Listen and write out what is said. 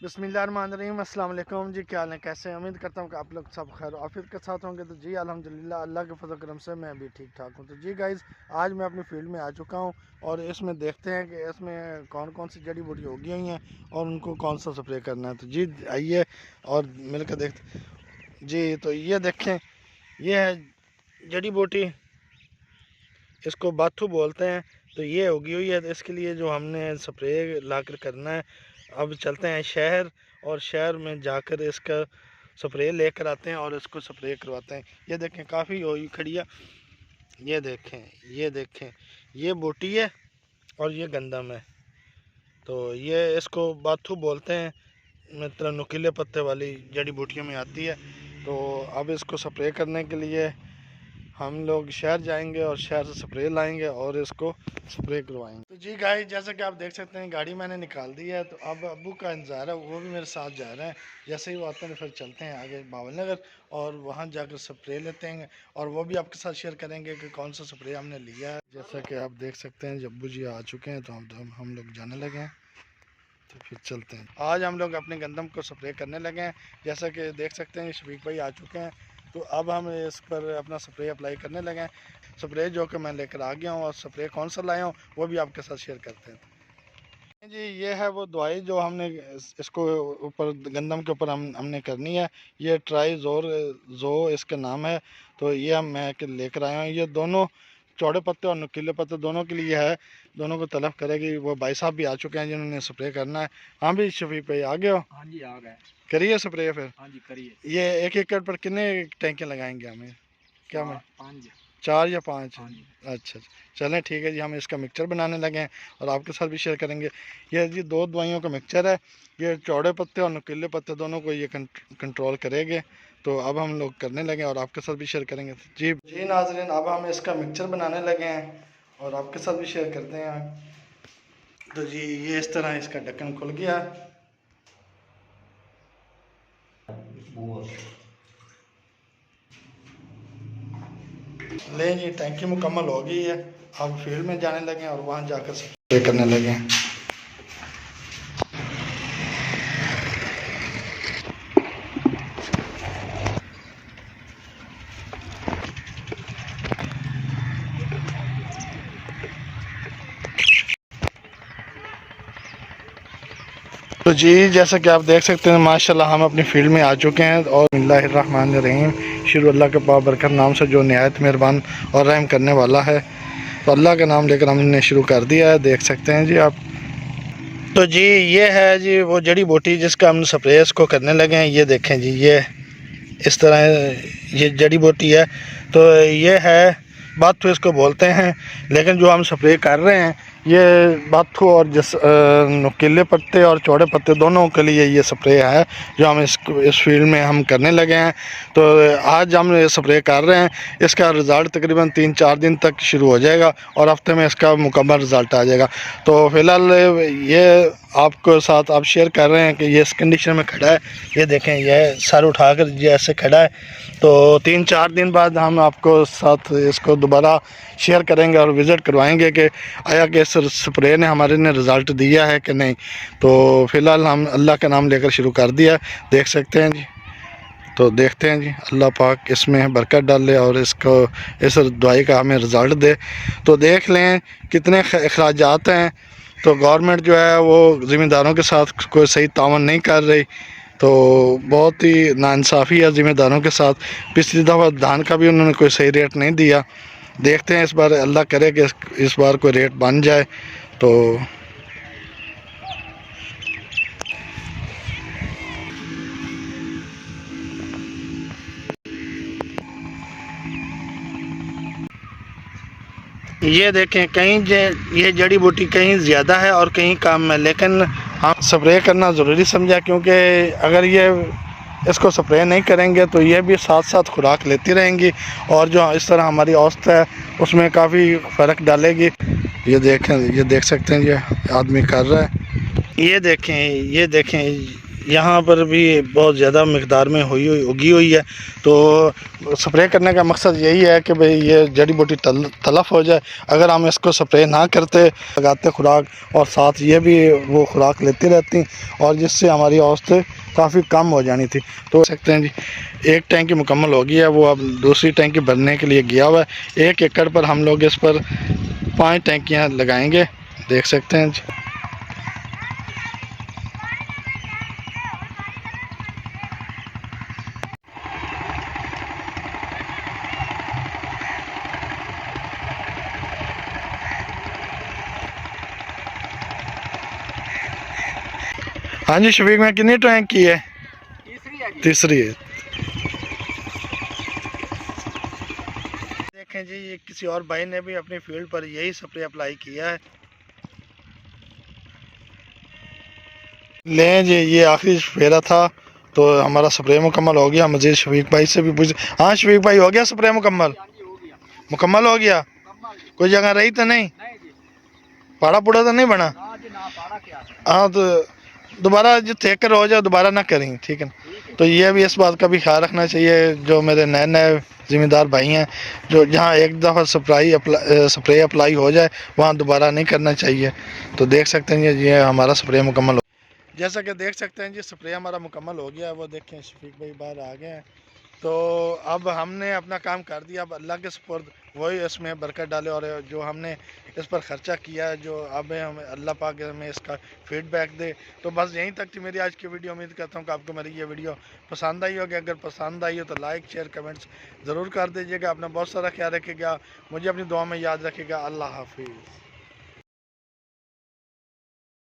बिस्मिल्लाहिर्रहमानिर्रहीम। अस्सलाम वालेकुम जी, क्या हाल है, कैसे हैं? उम्मीद करता हूँ कि आप लोग सब खैर आफियत के साथ होंगे। तो जी अल्हम्दुलिल्लाह, अल्लाह के फज़ल करम से मैं भी ठीक ठाक हूँ। तो जी गाइज़, आज मैं अपनी फील्ड में आ चुका हूँ और इसमें देखते हैं कि इसमें कौन कौन सी जड़ी बूटी उगी हुई हैं और उनको कौन सा स्प्रे करना है। तो जी आइए और मिलकर देखते जी। तो ये देखें, ये है जड़ी बूटी, इसको बाथू बोलते हैं। तो ये उगी हुई है, तो इसके लिए जो हमने स्प्रे ला कर करना है। अब चलते हैं शहर और शहर में जाकर इसका स्प्रे लेकर आते हैं और इसको स्प्रे करवाते हैं। ये देखें, काफ़ी हुई खड़ी है। ये देखें, ये देखें, ये बूटी है और ये गंदम है। तो ये इसको बाथू बोलते हैं, मतलब नुकीले पत्ते वाली जड़ी बूटियों में आती है। तो अब इसको स्प्रे करने के लिए हम लोग शहर जाएंगे और शहर से स्प्रे लाएंगे और इसको स्प्रे करवाएंगे। तो जी गाइस, जैसा कि आप देख सकते हैं, गाड़ी मैंने निकाल दी है। तो अब अब्बू का इंतज़ार है, वो भी मेरे साथ जा रहे हैं। जैसे ही वो आते हैं फिर चलते हैं आगे बावल नगर और वहाँ जाकर स्प्रे लेते हैं और वो भी आपके साथ शेयर करेंगे कि कौन सा स्प्रे हमने लिया है। जैसा कि आप देख सकते हैं, अब्बू जी आ चुके हैं, तो हम लोग जाने लगे हैं। तो फिर चलते हैं। आज हम लोग अपने गंदम को स्प्रे करने लगे हैं। जैसा कि देख सकते हैं, शफीक भाई आ चुके हैं। तो अब हम इस पर अपना स्प्रे अप्लाई करने लगे हैं। स्प्रे जो कि मैं लेकर आ गया हूँ और स्प्रे कौन सा लाया हूँ वो भी आपके साथ शेयर करते हैं। जी, ये है वो दवाई जो हमने इसको ऊपर गंदम के ऊपर हमने करनी है। ये ट्राई जो इसका नाम है। तो ये हम मैं लेकर आया हूँ। ये दोनों चौड़े पत्ते और नुकीले पत्ते दोनों के लिए है। दोनों को तलब करेगी। वो भाई साहब भी आ चुके हैं जिन्होंने स्प्रे करना है। हाँ भी शफीक भाई आ गए हो? हाँ जी आ गए। करिए स्प्रे फिर। हाँ जी करिए। ये एक एकड़ पर कितने टैंकियाँ लगाएंगे हमें? क्या मैं 5 4 या 5? हाँ जी। अच्छा, चलें ठीक है जी। हम इसका मिक्सचर बनाने लगे हैं और आपके साथ भी शेयर करेंगे। ये जी 2 दवाइयों का मिक्सचर है। ये चौड़े पत्ते और नुकीले पत्ते दोनों को ये कंट्रोल करेंगे। तो अब हम लोग करने लगे और आपके साथ भी शेयर करेंगे। जी नाज़रीन, अब हम इसका मिक्सचर बनाने लगे हैं और आपके साथ भी शेयर करते हैं। तो जी ये इस तरह इसका ढक्कन खुल गया। ले जी, टैंकी मुकम्मल हो गई है। अब फील्ड में जाने लगे और वहाँ जाकर स्प्रे करने लगे। तो जी जैसा कि आप देख सकते हैं, माशाल्लाह हम अपनी फील्ड में आ चुके हैं और बिस्मिल्लाहिर्रहमानिर्रहीम, शुरू अल्लाह के बाबरकत नाम से जो निहायत मेहरबान और रहम करने वाला है। तो अल्लाह का नाम लेकर हमने शुरू कर दिया है, देख सकते हैं जी आप। तो जी ये है जी वो जड़ी बूटी जिसका हम स्प्रे इसको करने लगे हैं। ये देखें जी, ये इस तरह ये जड़ी बूटी है। तो ये है बाथू इसको बोलते हैं, लेकिन जो हम स्प्रे कर रहे हैं ये बाथू और नुकीले पत्ते और चौड़े पत्ते दोनों के लिए ये स्प्रे है जो हम इस फील्ड में हम करने लगे हैं। तो आज हम स्प्रे कर रहे हैं। इसका रिज़ल्ट तकरीबन 3-4 दिन तक शुरू हो जाएगा और हफ्ते में इसका मुकम्मल रिज़ल्ट आ जाएगा। तो फ़िलहाल ये आपको साथ आप शेयर कर रहे हैं कि ये इस कंडीशन में खड़ा है। ये देखें, यह सर उठाकर ये ऐसे खड़ा है। तो 3-4 दिन बाद हम आपको साथ इसको दोबारा शेयर करेंगे और विज़िट करवाएंगे कि आया कि इस स्प्रे ने हमारे ने रिज़ल्ट दिया है कि नहीं। तो फ़िलहाल हम अल्लाह का नाम लेकर शुरू कर दिया, देख सकते हैं जी। तो देखते हैं जी, अल्लाह पाक इसमें बरकत डाले और इसको इस दवाई का हमें रिज़ल्ट दे। तो देख लें कितने अखराजात हैं। तो गवर्नमेंट जो है वो ज़िम्मेदारों के साथ कोई सही तावन नहीं कर रही। तो बहुत ही नाइंसाफ़ी है ज़िम्मेदारों के साथ। पिछली दफ़ा धान का भी उन्होंने कोई सही रेट नहीं दिया। देखते हैं इस बार, अल्लाह करे कि इस बार कोई रेट बन जाए। तो ये देखें, कहीं ये जड़ी बूटी कहीं ज़्यादा है और कहीं कम है, लेकिन हम स्प्रे करना ज़रूरी समझा, क्योंकि अगर ये इसको स्प्रे नहीं करेंगे तो ये भी साथ साथ खुराक लेती रहेंगी और जो इस तरह हमारी औसत है उसमें काफ़ी फ़र्क डालेगी। ये देख सकते हैं, ये आदमी कर रहा है। ये देखें, यहाँ पर भी बहुत ज़्यादा मकदार में उगी हुई है। तो स्प्रे करने का मकसद यही है कि भाई ये जड़ी बूटी तलफ हो जाए। अगर हम इसको स्प्रे ना करते, लगाते खुराक, और साथ ये भी वो खुराक लेती रहती, और जिससे हमारी औसतें काफ़ी कम हो जानी थी। तो सकते हैं जी, एक टैंकी मुकम्मल हो गई है, वो अब दूसरी टैंकी भरने के लिए गया हुआ है। 1 एकड़ पर हम लोग इस पर 5 टैंकियाँ लगाएंगे, देख सकते हैं जी। हाँ जी शफीक, में कितनी टैंक की है? तीसरी है। देखें जी, ये किसी और भाई ने भी अपनी फील्ड पर यही स्प्रे अप्लाई किया है। लें जी, ये आखिरी फेरा था, तो हमारा स्प्रे मुकम्मल हो गया। मजीद शफीक भाई से भी पूछ। हाँ शफीक भाई, हो गया स्प्रे मुकम्मल? मुकम्मल हो गया। कोई जगह रही तो नहीं? पाड़ा पुड़ा तो नहीं बना? हाँ, तो दोबारा जो ठेकर हो जाए दोबारा ना करें, ठीक है। तो ये भी इस बात का भी ख्याल रखना चाहिए, जो मेरे नए नए ज़िम्मेदार भाई हैं, जो जहाँ एक दफ़ा स्प्रे अप्लाई हो जाए वहाँ दोबारा नहीं करना चाहिए। तो देख सकते हैं ये हमारा स्प्रे मुकम्मल हो, जैसा कि देख सकते हैं जी स्प्रे हमारा मुकम्मल हो गया है। वो देखें शफीक भाई बाहर आ गए हैं। तो अब हमने अपना काम कर दिया, अब अल्लाह के सुपुर्द वही इसमें बरकत डाले, और जो हमने इस पर ख़र्चा किया है, जो अब हमें अल्लाह पाक हमें इसका फीडबैक दे। तो बस यहीं तक थी मेरी आज की वीडियो। उम्मीद करता हूँ कि आपको मेरी ये वीडियो पसंद आई होगी। अगर पसंद आई हो तो लाइक शेयर कमेंट्स ज़रूर कर दीजिएगा। अपना बहुत सारा ख्याल रखिएगा, मुझे अपनी दुआ में याद रखिएगा। अल्लाह हाफिज़।